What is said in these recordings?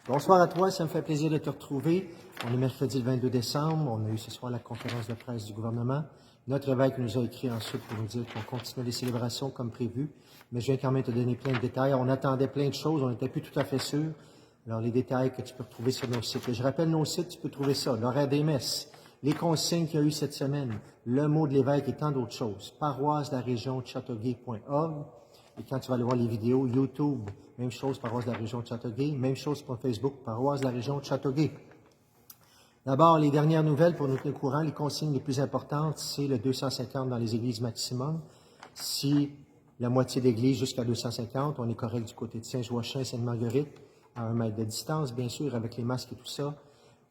Bonsoir à toi, ça me fait plaisir de te retrouver. On est mercredi le 22 décembre, on a eu ce soir la conférence de presse du gouvernement. Notre évêque nous a écrit ensuite pour nous dire qu'on continue les célébrations comme prévu, mais je viens quand même te donner plein de détails. On attendait plein de choses, on n'était plus tout à fait sûr. Alors, les détails que tu peux retrouver sur nos sites. Et je rappelle nos sites, tu peux trouver ça, l'horaire des messes, les consignes qu'il y a eu cette semaine, le mot de l'évêque et tant d'autres choses. Paroisse de la région de Châteauguay.org. Et quand tu vas aller voir les vidéos, YouTube, même chose, paroisse de la région de Châteauguay. Même chose pour Facebook, paroisse de la région de Châteauguay. D'abord, les dernières nouvelles pour nous tenir au courant, les consignes les plus importantes, c'est le 250 dans les églises maximum. Si la moitié d'églises jusqu'à 250, on est correct du côté de Saint-Joachim, Sainte-Marguerite, à 1 mètre de distance, bien sûr, avec les masques et tout ça.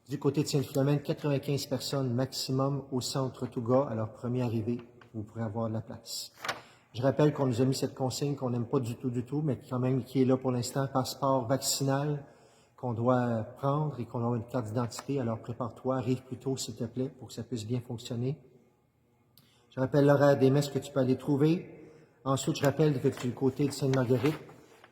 Du côté de Sainte-Philomène, 95 personnes maximum au centre Touga. Alors, premier arrivé, vous pourrez avoir de la place. Je rappelle qu'on nous a mis cette consigne qu'on n'aime pas du tout, mais quand même qui est là pour l'instant, passeport vaccinal qu'on doit prendre et qu'on doit avoir une carte d'identité. Alors prépare-toi, arrive plus tôt s'il te plaît pour que ça puisse bien fonctionner. Je rappelle l'horaire des messes que tu peux aller trouver. Ensuite, je rappelle que du côté de Sainte-Marguerite,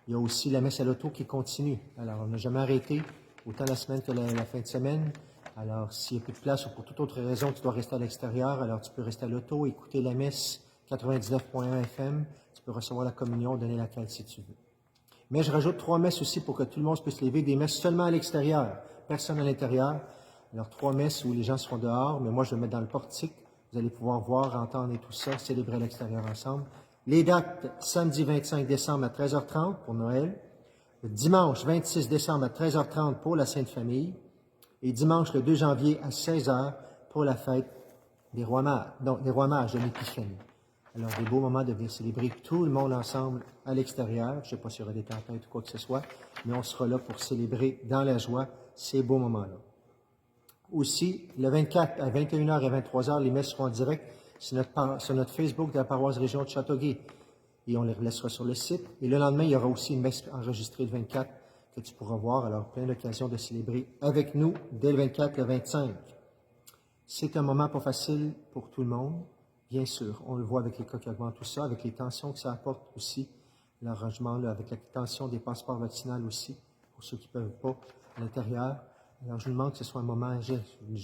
il y a aussi la messe à l'auto qui continue. Alors, on n'a jamais arrêté, autant la semaine que la fin de semaine. Alors, s'il n'y a plus de place ou pour toute autre raison, tu dois rester à l'extérieur, alors tu peux rester à l'auto, écouter la messe 99.1 FM. Tu peux recevoir la communion, donner la carte si tu veux. Mais je rajoute 3 messes aussi pour que tout le monde puisse lever, des messes seulement à l'extérieur, personne à l'intérieur. Alors 3 messes où les gens seront dehors, mais moi je vais me mettre dans le portique. Vous allez pouvoir voir, entendre et tout ça, célébrer à l'extérieur ensemble. Les dates, samedi 25 décembre à 13h30 pour Noël, le dimanche 26 décembre à 13h30 pour la Sainte Famille, et dimanche le 2 janvier à 16h pour la fête des Rois Mages, donc des Rois Mages de l'Épiphanie. Alors, des beaux moments de venir célébrer tout le monde ensemble à l'extérieur. Je ne sais pas s'il y aura des tempêtes ou quoi que ce soit, mais on sera là pour célébrer dans la joie ces beaux moments-là. Aussi, le 24 à 21h et 23h, les messes seront en direct sur notre Facebook de la paroisse région de Châteauguay. Et on les laissera sur le site. Et le lendemain, il y aura aussi une messe enregistrée le 24 que tu pourras voir. Alors, plein d'occasions de célébrer avec nous dès le 24, le 25. C'est un moment pas facile pour tout le monde. Bien sûr, on le voit avec les cas qui augmentent, tout ça, avec les tensions que ça apporte aussi, l'arrangement avec la tension des passeports vaccinaux aussi, pour ceux qui ne peuvent pas à l'intérieur. Alors, je vous demande que ce soit un moment, je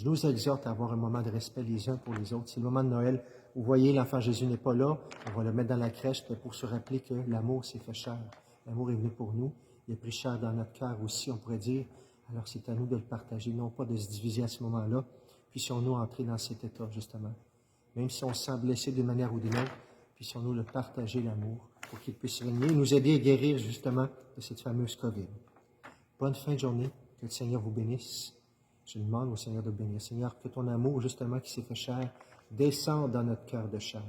nous exhorte à avoir un moment de respect les uns pour les autres. C'est le moment de Noël. Vous voyez, l'enfant Jésus n'est pas là. On va le mettre dans la crèche pour se rappeler que l'amour s'est fait cher. L'amour est venu pour nous. Il est pris cher dans notre cœur aussi, on pourrait dire. Alors, c'est à nous de le partager, non pas de se diviser à ce moment-là. Puissions-nous entrer dans cet état, justement. Même si on se sent blessé d'une manière ou d'une autre, puissions-nous le partager, l'amour, pour qu'il puisse régner et nous aider à guérir, justement, de cette fameuse COVID. Bonne fin de journée. Que le Seigneur vous bénisse. Je demande au Seigneur de bénir. Seigneur, que ton amour, justement, qui s'est fait chair, descende dans notre cœur de chair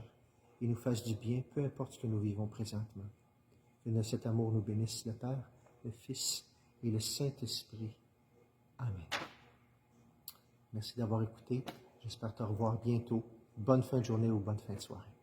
et nous fasse du bien, peu importe ce que nous vivons présentement. Que de cet amour nous bénisse le Père, le Fils et le Saint-Esprit. Amen. Merci d'avoir écouté. J'espère te revoir bientôt. Bonne fin de journée ou bonne fin de soirée.